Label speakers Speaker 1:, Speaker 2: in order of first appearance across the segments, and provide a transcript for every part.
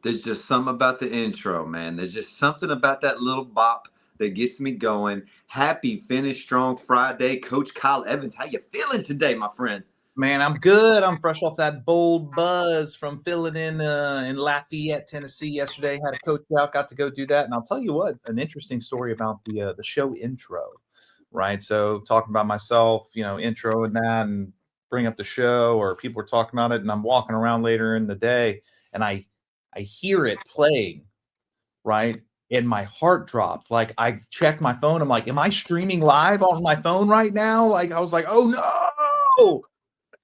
Speaker 1: There's just something about the intro, man. There's just something about that little bop that gets me going. Happy Finish Strong Friday, Coach Kyle Evans. How you feeling today, my friend?
Speaker 2: Man, I'm good. I'm fresh off that bold buzz from filling in Lafayette, Tennessee yesterday. Had a coach out, got to go do that. And I'll tell you what, an interesting story about the show intro, right? So talking about myself, intro and that, and bring up the show, or people were talking about it, and I'm walking around later in the day, and I hear it playing, right? And my heart dropped. Like I checked my phone. I'm like, am I streaming live on my phone right now? Like I was like, oh no.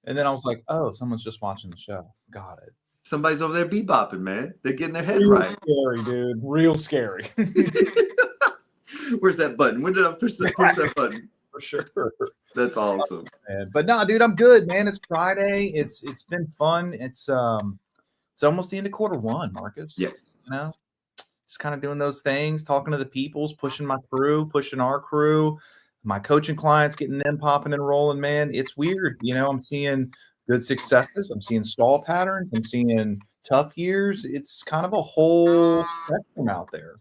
Speaker 2: And then I was like, oh, someone's just watching the show. Got it.
Speaker 1: Somebody's over there bebopping, man. They're getting their head
Speaker 2: Real
Speaker 1: right.
Speaker 2: scary, dude. Real scary.
Speaker 1: Where's that button? When did I push that button?
Speaker 2: For sure.
Speaker 1: That's awesome.
Speaker 2: But no, dude, I'm good, man. It's Friday. It's been fun. It's almost the end of quarter one, Marcus.
Speaker 1: Yeah.
Speaker 2: Just kind of doing those things, talking to the peoples, pushing my crew, pushing our crew, my coaching clients, getting them popping and rolling, man. It's weird. I'm seeing good successes. I'm seeing stall patterns. I'm seeing tough years. It's kind of a whole spectrum out there.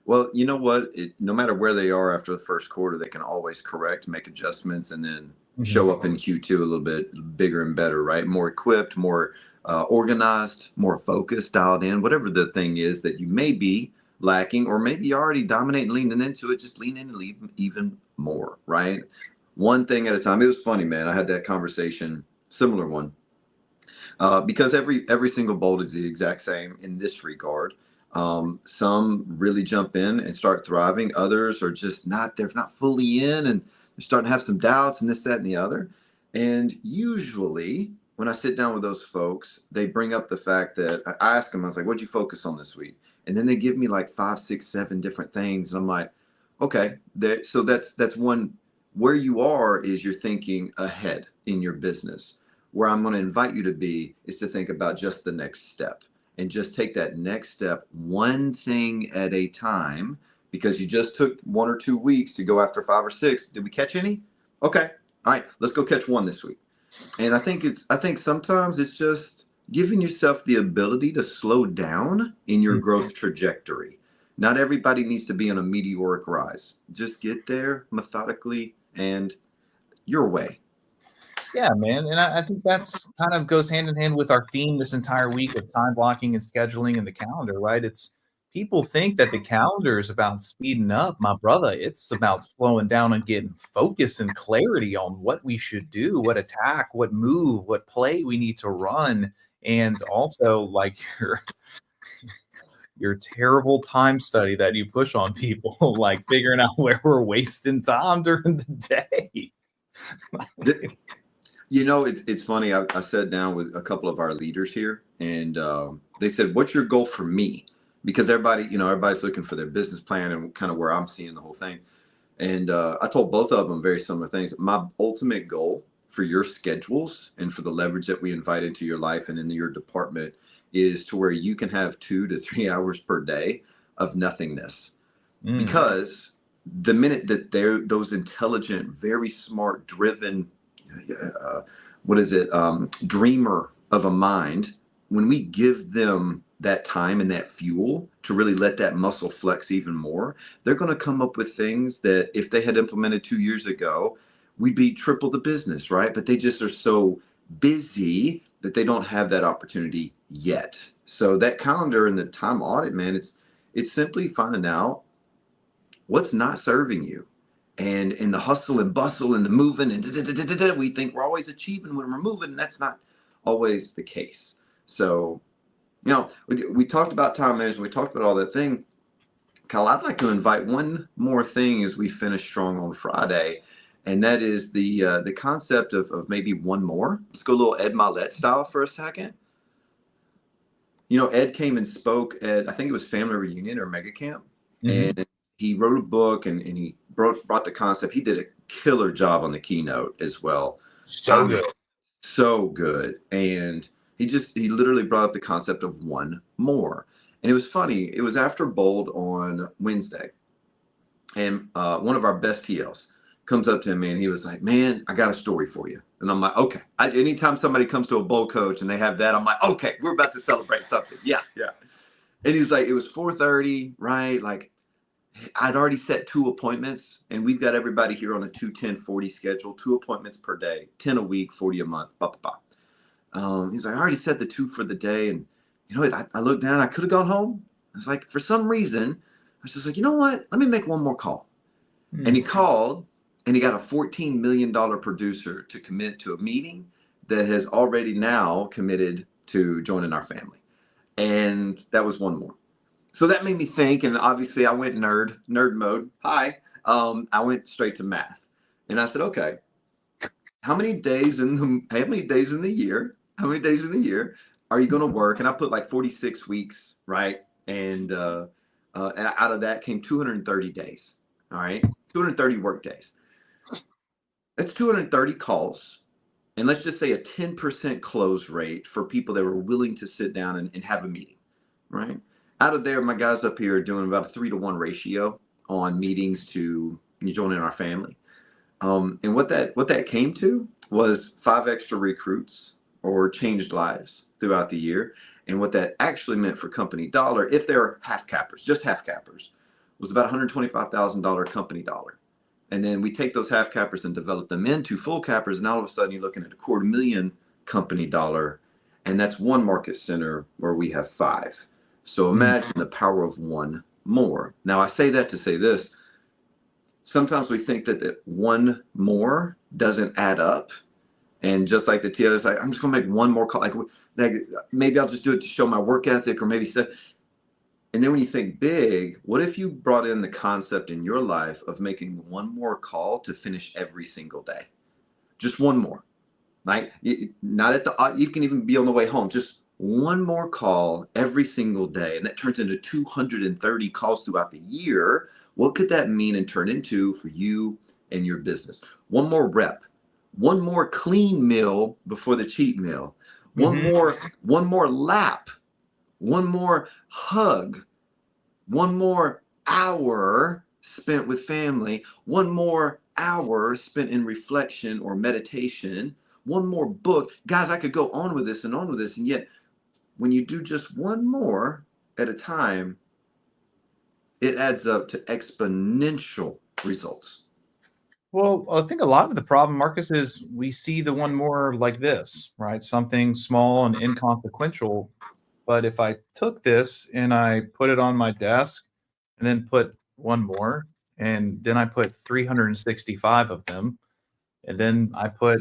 Speaker 1: Well, you know what? No matter where they are after the first quarter, they can always correct, make adjustments, and then show up in Q2 a little bit bigger and better, right? More equipped, more organized, more focused, dialed in, whatever the thing is that you may be lacking, or maybe you're already dominating, leaning into it, just lean in and leave even more, right? One thing at a time. It was funny, man. I had that conversation, similar one, because every single bolt is the exact same in this regard. Some really jump in and start thriving. Others are just they're not fully in, and they're starting to have some doubts and this, that, and the other. And usually when I sit down with those folks, they bring up the fact that I ask them, I was like, what'd you focus on this week? And then they give me like 5, 6, 7 different things. And I'm like, okay, so that's one. Where you are is you're thinking ahead in your business. Where I'm going to invite you to be is to think about just the next step, and just take that next step one thing at a time, because you just took 1 or 2 weeks to go after 5 or 6. Did we catch any? Okay. All right, let's go catch one this week. And I think sometimes it's just giving yourself the ability to slow down in your growth trajectory. Not everybody needs to be on a meteoric rise. Just get there methodically and your way.
Speaker 2: Yeah, man. And I think that's kind of goes hand in hand with our theme this entire week of time blocking and scheduling and the calendar, right? It's people think that the calendar is about speeding up. My brother, it's about slowing down and getting focus and clarity on what we should do, what attack, what move, what play we need to run. And also like your terrible time study that you push on people, like figuring out where we're wasting time during the day.
Speaker 1: It's funny. I sat down with a couple of our leaders here, and they said, what's your goal for me? Because everybody's looking for their business plan and kind of where I'm seeing the whole thing. And I told both of them very similar things. My ultimate goal for your schedules and for the leverage that we invite into your life and into your department is to where you can have 2 to 3 hours per day of nothingness. Because the minute that they're those intelligent, very smart, driven, dreamer of a mind, when we give them that time and that fuel to really let that muscle flex even more, they're going to come up with things that if they had implemented 2 years ago, we'd be triple the business, right? But they just are so busy that they don't have that opportunity yet. So that calendar and the time audit, man, it's simply finding out what's not serving you. And in the hustle and bustle and the moving and we think we're always achieving when we're moving, and that's not always the case. So, we talked about time management. We talked about all that thing. Kyle, I'd like to invite one more thing as we finish strong on Friday, and that is the concept of maybe one more. Let's go a little Ed Milet style for a second. Ed came and spoke at, I think it was Family Reunion or Mega Camp, and he wrote a book and he brought the concept. He did a killer job on the keynote as well.
Speaker 2: So good.
Speaker 1: So good. And he literally brought up the concept of one more. And it was funny. It was after Bold on Wednesday. And one of our best TLs, comes up to me and he was like, man, I got a story for you. And I'm like, okay. Anytime somebody comes to a bowl coach and they have that, I'm like, okay, we're about to celebrate something. Yeah, yeah. And he's like, it was 4:30, right? Like I'd already set 2 appointments, and we've got everybody here on a 2-10-40 schedule, 2 appointments per day, 10 a week, 40 a month. He's like, I already set the 2 for the day. And you know what? I looked down, I could have gone home. I was like, for some reason, I was just like, you know what? Let me make one more call. And he called and he got a $14 million producer to commit to a meeting that has already now committed to joining our family. And that was one more. So that made me think, and obviously I went nerd mode. Hi. I went straight to math. And I said, okay, how many days in the year are you going to work? And I put like 46 weeks, right? And out of that came 230 days. All right. 230 work days. That's 230 calls. And let's just say a 10% close rate for people that were willing to sit down and have a meeting, right? Out of there, my guys up here are doing about a 3-to-1 ratio on meetings to joining our family. And what that came to was 5 extra recruits or changed lives throughout the year. And what that actually meant for company dollar, if they're half cappers, just half cappers, was about $125,000 company dollar. And then we take those half cappers and develop them into full cappers. And all of a sudden you're looking at $250,000 company dollar. And that's one market center where we have 5. So imagine the power of one more. Now I say that to say this. Sometimes we think that one more doesn't add up. And just like the TO is like, I'm just going to make one more call. Like maybe I'll just do it to show my work ethic or maybe stuff. And then when you think big, what if you brought in the concept in your life of making one more call to finish every single day? Just one more. Like not at the, you can even be on the way home. Just one more call every single day. And that turns into 230 calls throughout the year. What could that mean and turn into for you and your business? One more rep, one more clean meal before the cheat meal, one more lap, one more hug, one more hour spent with family, one more hour spent in reflection or meditation, one more book. Guys, I could go on with this. And yet when you do just one more at a time, it adds up to exponential results.
Speaker 2: Well, I think a lot of the problem, Marcus, is we see the one more like this, right? Something small and inconsequential. But if I took this and I put it on my desk and then put one more, and then I put 365 of them, and then I put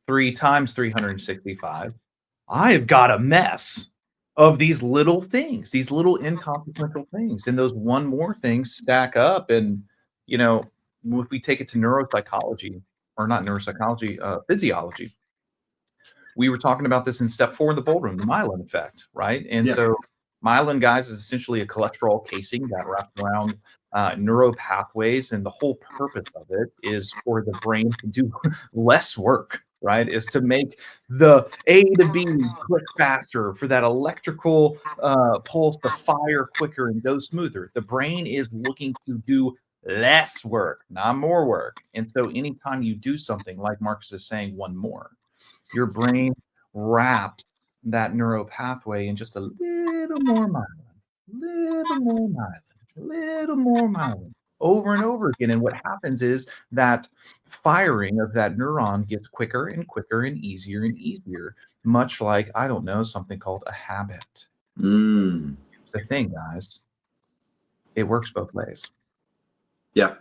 Speaker 2: 3 times 365, I have got a mess of these little things, these little inconsequential things. And those one more things stack up. And, you know, if we take it to neuropsychology, or not neuropsychology, physiology, we were talking about this in step 4 in the bold room, the myelin effect, right? And so myelin, guys, is essentially a cholesterol casing that wraps around neuro pathways. And the whole purpose of it is for the brain to do less work, right? Is to make the A to B click faster, for that electrical pulse to fire quicker and go smoother. The brain is looking to do less work, not more work. And so anytime you do something like Marcus is saying, one more, your brain wraps that neuro pathway in just a little more myelin, over and over again. And what happens is that firing of that neuron gets quicker and quicker and easier, much like, I don't know, something called a habit. Here's the thing, guys. It works both ways.
Speaker 1: Yeah.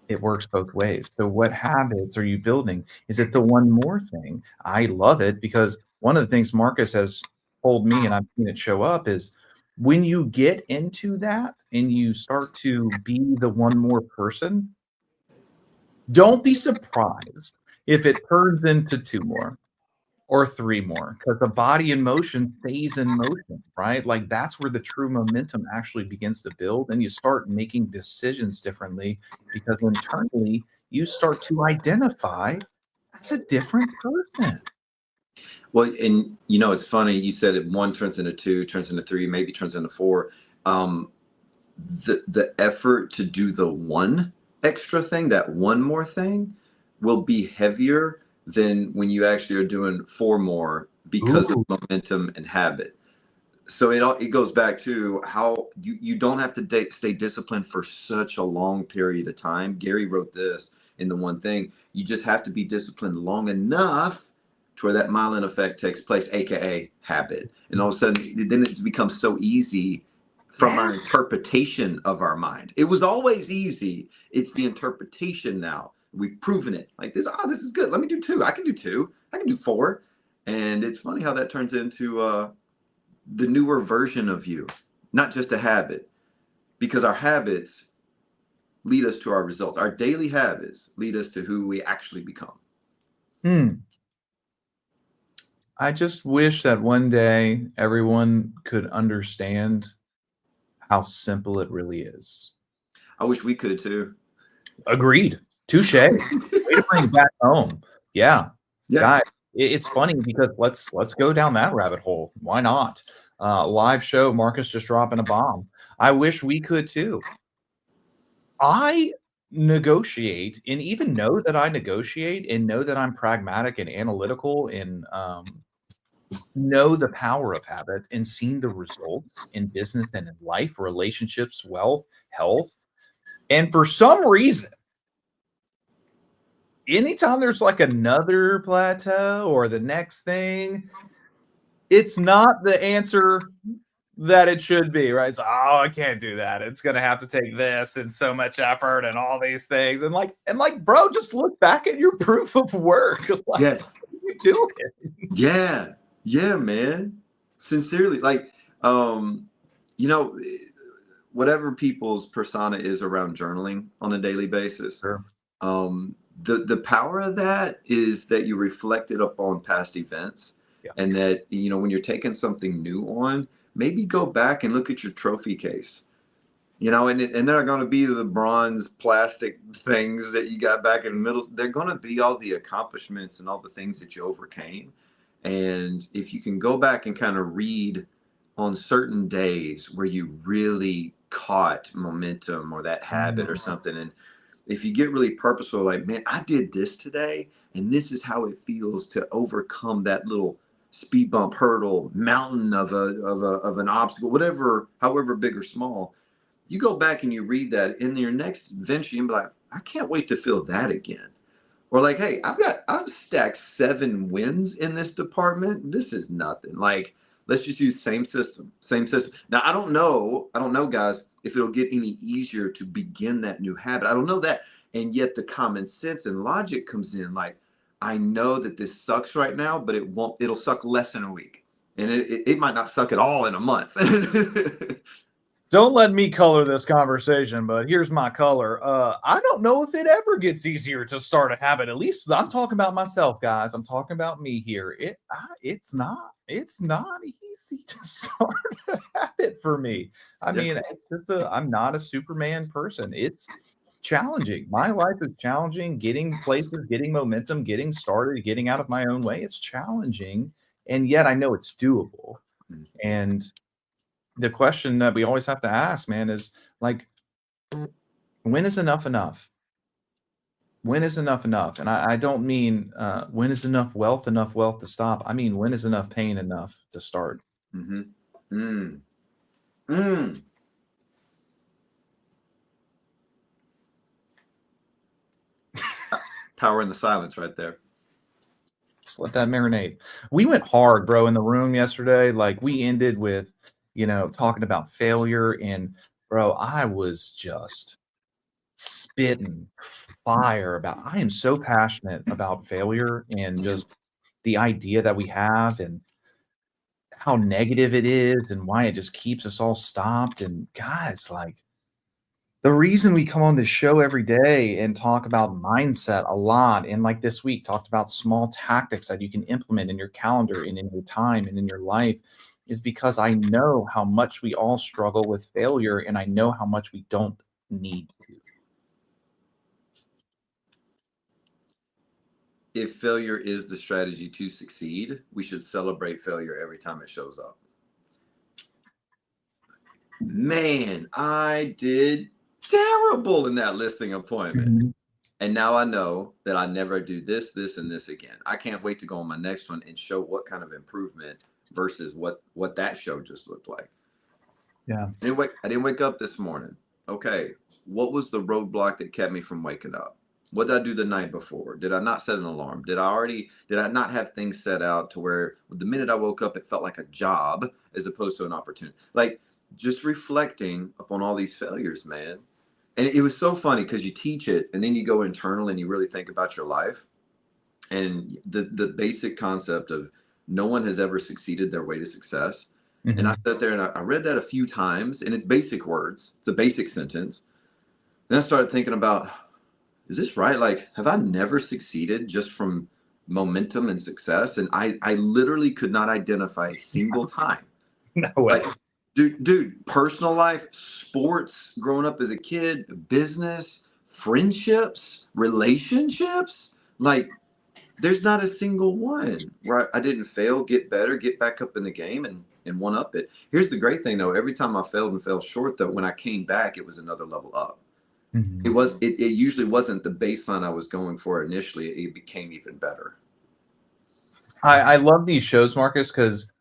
Speaker 2: It works both ways. So what habits are you building? Is it the one more thing? I love it, because one of the things Marcus has told me, and I've seen it show up, is when you get into that and you start to be the one more person, don't be surprised if it turns into 2 more or 3 more, because the body in motion stays in motion, right? Like that's where the true momentum actually begins to build, and you start making decisions differently, because internally you start to identify as a different person.
Speaker 1: Well, and you know, it's funny. You said it, 1 turns into 2, turns into 3, maybe turns into 4. The effort to do the one extra thing, that one more thing, will be heavier than when you actually are doing four more because of
Speaker 2: Ooh.
Speaker 1: momentum and habit. So it goes back to how you don't have to stay disciplined for such a long period of time. Gary wrote this in the one thing. You just have to be disciplined long enough to where that myelin effect takes place, aka habit. And all of a sudden, then it becomes so easy from our interpretation of our mind. It was always easy. It's the interpretation now. We've proven it. Like this, this is good. Let me do two. I can do two. I can do four. And it's funny how that turns into the newer version of you, not just a habit, because our habits lead us to our results. Our daily habits lead us to who we actually become.
Speaker 2: I just wish that one day everyone could understand how simple it really is.
Speaker 1: I wish we could too.
Speaker 2: Agreed. Touche. Way to bring it back home. Yeah.
Speaker 1: Yeah.
Speaker 2: Guys, it's funny because let's go down that rabbit hole. Why not? Live show, Marcus just dropping a bomb. I wish we could too. I negotiate and even know that I negotiate and know that I'm pragmatic and analytical and know the power of habit and seen the results in business and in life, relationships, wealth, health. And for some reason, anytime there's like another plateau or the next thing, it's not the answer that it should be, right? It's, oh, I can't do that. It's gonna have to take this and so much effort and all these things. And like, bro, just look back at your proof of work. Like,
Speaker 1: Yes.
Speaker 2: what are you doing?
Speaker 1: Yeah. Yeah, man. Sincerely. Like, you know, whatever people's persona is around journaling on a daily basis,
Speaker 2: Sure.
Speaker 1: The power of that is that you reflect it upon past events.
Speaker 2: Yeah.
Speaker 1: And that, when you're taking something new on, maybe go back and look at your trophy case. And they're going to be the bronze plastic things that you got back in the middle. They're going to be all the accomplishments and all the things that you overcame. And if you can go back and kind of read on certain days where you really caught momentum or that habit or something, and if you get really purposeful, like, man, I did this today, and this is how it feels to overcome that little speed bump, hurdle, mountain of an obstacle, whatever, however big or small. You go back and you read that in your next venture, you can be like, I can't wait to feel that again. Or like, hey, I've stacked 7 wins in this department. This is nothing. Like, let's just use same system. Now, I don't know, guys, if it'll get any easier to begin that new habit. I don't know that. And yet the common sense and logic comes in. Like, I know that this sucks right now, but it'll suck less in a week. And it might not suck at all in a month.
Speaker 2: Don't let me color this conversation, but here's my color. I don't know if it ever gets easier to start a habit. At least I'm talking about myself, guys. I'm talking about me here. It's not easy to start a habit for me. I mean, I'm not a Superman person. It's challenging. My life is challenging. Getting places, getting momentum, getting started, getting out of my own way. It's challenging, and yet I know it's doable. And the question that we always have to ask, man, is like, when is enough enough? When is enough enough? And I don't mean when is enough wealth to stop. I mean, when is enough pain enough to start?
Speaker 1: Mm-hmm. Mm. Power in the silence right there.
Speaker 2: Just let that marinate. We went hard, bro, in the room yesterday. Like, we ended with, talking about failure. And, bro, I was just spitting fire about, I am so passionate about failure and just the idea that we have and how negative it is and why it just keeps us all stopped. And guys, like, the reason we come on this show every day and talk about mindset a lot, and like this week talked about small tactics that you can implement in your calendar and in your time and in your life, is because I know how much we all struggle with failure, and I know how much we don't need to.
Speaker 1: If failure is the strategy to succeed, we should celebrate failure every time it shows up. Man, I did terrible in that listing appointment.
Speaker 2: Mm-hmm.
Speaker 1: And now I know that I never do this, this, and this again. I can't wait to go on my next one and show what kind of improvement versus what that show just looked like.
Speaker 2: Yeah.
Speaker 1: I didn't wake up this morning. Okay, what was the roadblock that kept me from waking up? What did I do the night before? Did I not set an alarm? Did I not have things set out to where the minute I woke up, it felt like a job as opposed to an opportunity? Like just reflecting upon all these failures, man. And it was so funny because you teach it and then you go internal and you really think about your life and the basic concept of no one has ever succeeded their way to success.
Speaker 2: Mm-hmm.
Speaker 1: And I sat there and I read that a few times and it's basic words. It's a basic sentence. Then I started thinking about, is this right? Like, have I never succeeded just from momentum and success? And I literally could not identify a single time.
Speaker 2: No way.
Speaker 1: Like, dude, personal life, sports, growing up as a kid, business, friendships, relationships. Like, there's not a single one where I didn't fail, get better, get back up in the game and one up it. Here's the great thing though. Every time I failed and fell short though, when I came back, it was another level up.
Speaker 2: Mm-hmm.
Speaker 1: It usually wasn't the baseline I was going for initially. It became even better.
Speaker 2: I love these shows, Marcus, because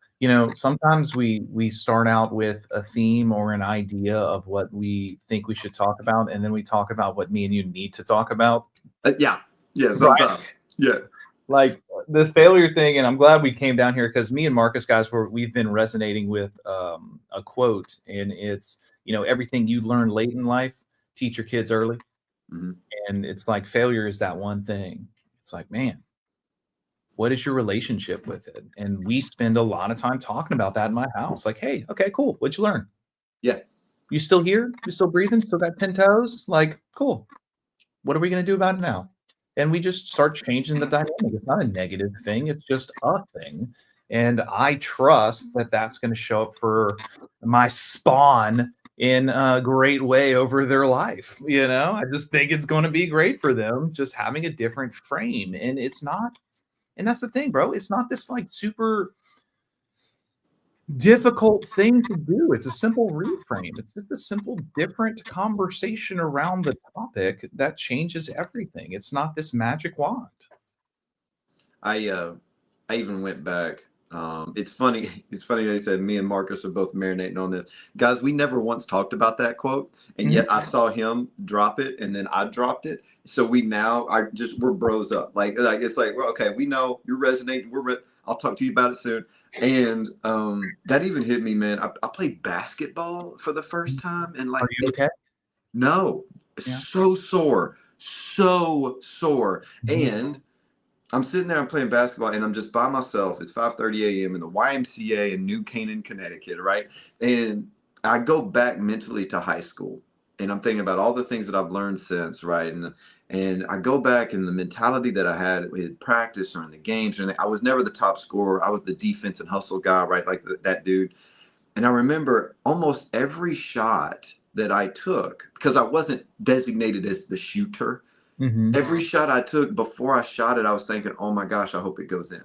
Speaker 2: sometimes we start out with a theme or an idea of what we think we should talk about, and then we talk about what me and you need to talk about.
Speaker 1: Yeah, sometimes. Right? Yeah.
Speaker 2: Like the failure thing, and I'm glad we came down here because me and Marcus, guys, we've been resonating with a quote, and it's everything you learn late in life, teach your kids early.
Speaker 1: Mm-hmm.
Speaker 2: And it's like failure is that one thing. It's like, man, what is your relationship with it? And we spend a lot of time talking about that in my house. Like, hey, okay, cool. What'd you learn?
Speaker 1: Yeah.
Speaker 2: You still here? You still breathing? Still got 10 toes? Like, cool. What are we going to do about it now? And we just start changing the dynamic. It's not a negative thing. It's just a thing. And I trust that that's going to show up for my spawn in a great way over their life. I just think it's going to be great for them just having a different frame. And it's not, and that's the thing, bro. It's not this like super difficult thing to do. It's a simple reframe. It's just a simple, different conversation around the topic that changes everything. It's not this magic wand.
Speaker 1: I even went back. It's funny. It's funny they said me and Marcus are both marinating on this. Guys, we never once talked about that quote, and yet I saw him drop it, and then I dropped it. So we're bros up. Like it's like, well, okay, we know you're resonating. I'll talk to you about it soon. And that even hit me, man. I played basketball for the first time, and like,
Speaker 2: are you okay?
Speaker 1: No, yeah. So sore. And I'm sitting there, I'm playing basketball, and I'm just by myself. It's 5:30 a.m. in the YMCA in New Canaan, Connecticut, right? And I go back mentally to high school, and I'm thinking about all the things that I've learned since, right? And I go back, and the mentality that I had with practice or in the games, I was never the top scorer. I was the defense and hustle guy, right? Like that dude. And I remember almost every shot that I took, because I wasn't designated as the shooter. Mm-hmm. Every shot I took, before I shot it, I was thinking, oh my gosh, I hope it goes in.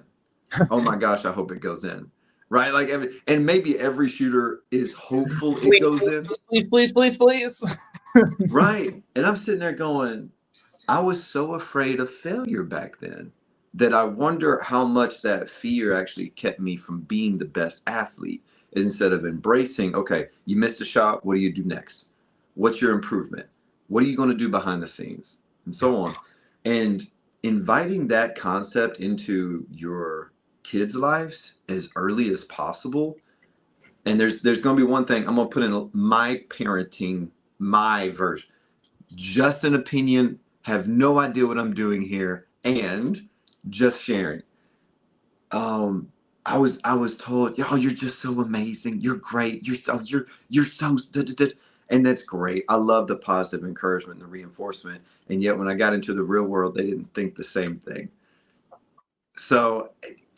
Speaker 1: Oh my gosh, I hope it goes in. Right? Like and maybe every shooter is hopeful it goes in.
Speaker 2: Please.
Speaker 1: Right. And I'm sitting there going, I was so afraid of failure back then that I wonder how much that fear actually kept me from being the best athlete. Is instead of embracing, okay, you missed a shot, what do you do next? What's your improvement? What are you going to do behind the scenes? And so on. And inviting that concept into your kids' lives as early as possible. And there's going to be one thing, I'm going to put in my parenting, my version. Just an opinion, have no idea what I'm doing here, and just sharing. I was told, oh, you're just so amazing. You're great. You're so and that's great. I love the positive encouragement and the reinforcement. And yet when I got into the real world, they didn't think the same thing. So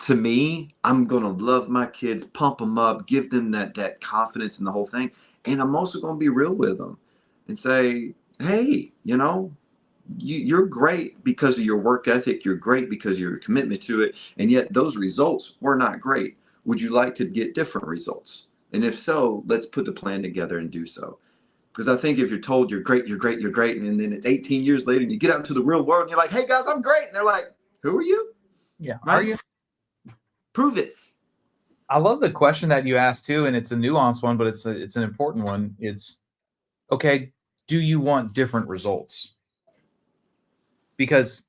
Speaker 1: to me, I'm going to love my kids, pump them up, give them that confidence in the whole thing. And I'm also going to be real with them and say, hey, you're great because of your work ethic. You're great because of your commitment to it. And yet those results were not great. Would you like to get different results? And if so, let's put the plan together and do so. Because I think if you're told you're great, you're great, you're great, and then it's 18 years later and you get out into the real world and you're like, hey guys, I'm great. And they're like, who are you?
Speaker 2: Yeah.
Speaker 1: Right?
Speaker 2: Are you?
Speaker 1: Prove it.
Speaker 2: I love the question that you asked too, and it's a nuanced one, but it's an important one. It's okay. Do you want different results? Because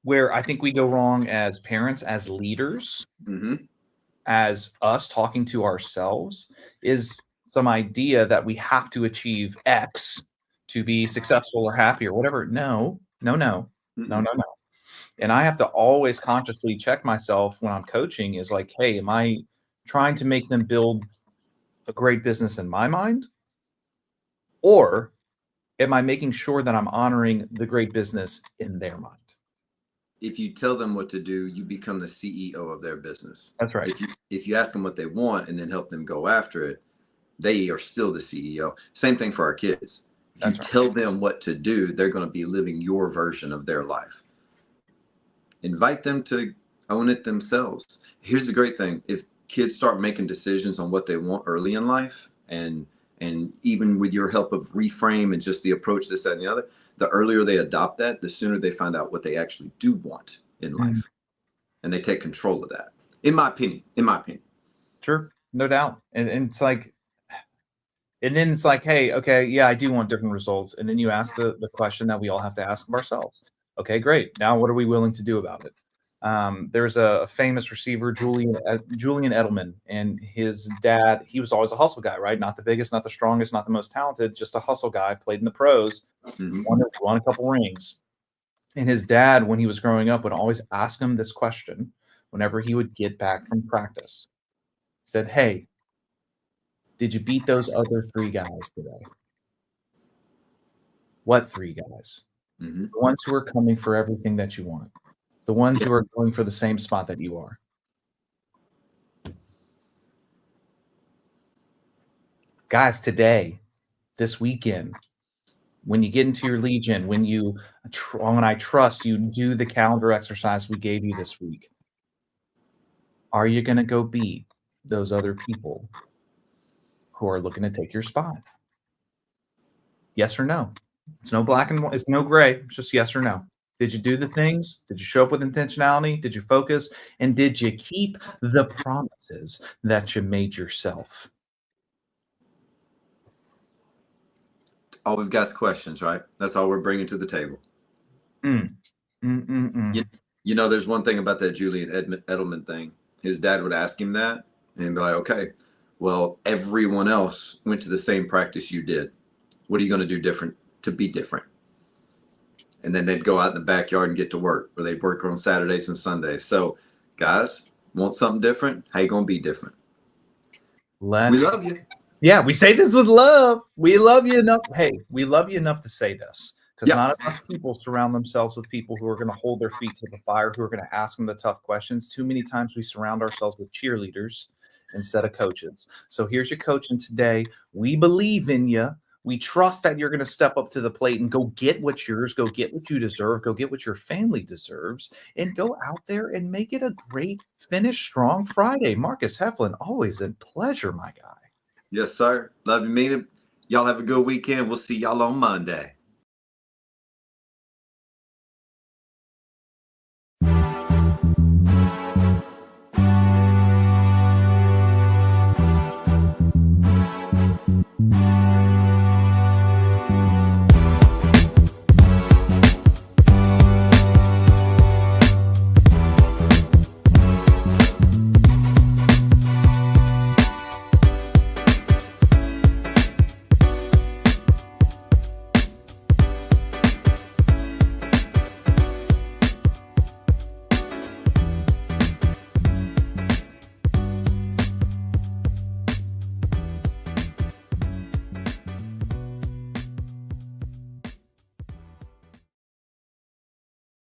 Speaker 2: where I think we go wrong as parents, as leaders, as us talking to ourselves, is some idea that we have to achieve X to be successful or happy or whatever. No. And I have to always consciously check myself when I'm coaching is like, hey, am I trying to make them build a great business in my mind? Or am I making sure that I'm honoring the great business in their mind?
Speaker 1: If you tell them what to do, you become the CEO of their business.
Speaker 2: That's right.
Speaker 1: If you ask them what they want and then help them go after it, they are still the CEO. Same thing for our kids. If you tell them what to do, they're going to be living your version of their life. Invite them to own it themselves. Here's the great thing. If kids start making decisions on what they want early in life, and even with your help of reframe and just the approach, this, that, and the other, the earlier they adopt that, the sooner they find out what they actually do want in life. And they take control of that. In my opinion.
Speaker 2: Sure. No doubt. And it's like, and then it's like, hey, okay, yeah, I do want different results. And then you ask the question that we all have to ask of ourselves. Okay, great. Now, what are we willing to do about it? There's a famous receiver, Julian Edelman, and his dad, he was always a hustle guy, right? Not the biggest, not the strongest, not the most talented, just a hustle guy, played in the pros, won a couple rings. And his dad, when he was growing up, would always ask him this question whenever he would get back from practice. He said, hey, did you beat those other 3 guys today? What 3 guys? The ones who are coming for everything that you want. The ones who are going for the same spot that you are. Guys, today, this weekend, when you get into your Legion, when I trust you do the calendar exercise we gave you this week, are you going to go beat those other people who are looking to take your spot? Yes or no? It's no black and white. It's no gray. It's just yes or no. Did you do the things? Did you show up with intentionality? Did you focus? And did you keep the promises that you made yourself?
Speaker 1: All we've got is questions, right? That's all we're bringing to the table. You know, there's one thing about that Julian Edelman thing. His dad would ask him that and be like, okay, well, everyone else went to the same practice you did. What are you going to do different to be different? And then they'd go out in the backyard and get to work, or they'd work on Saturdays and Sundays. So, guys, want something different? How you going to be different? We love you.
Speaker 2: Yeah, we say this with love. We love you enough. Hey, we love you enough to say this, because not enough people surround themselves with people who are going to hold their feet to the fire, who are going to ask them the tough questions. Too many times we surround ourselves with cheerleaders instead of coaches. So here's your coaching today. We believe in you. We trust that you're going to step up to the plate and go get what's yours, go get what you deserve, go get what your family deserves, and go out there and make it a great finish strong Friday. Marcus Heflin, always a pleasure, my guy.
Speaker 1: Yes, sir. Love you, meet him. Y'all have a good weekend. We'll see y'all on Monday.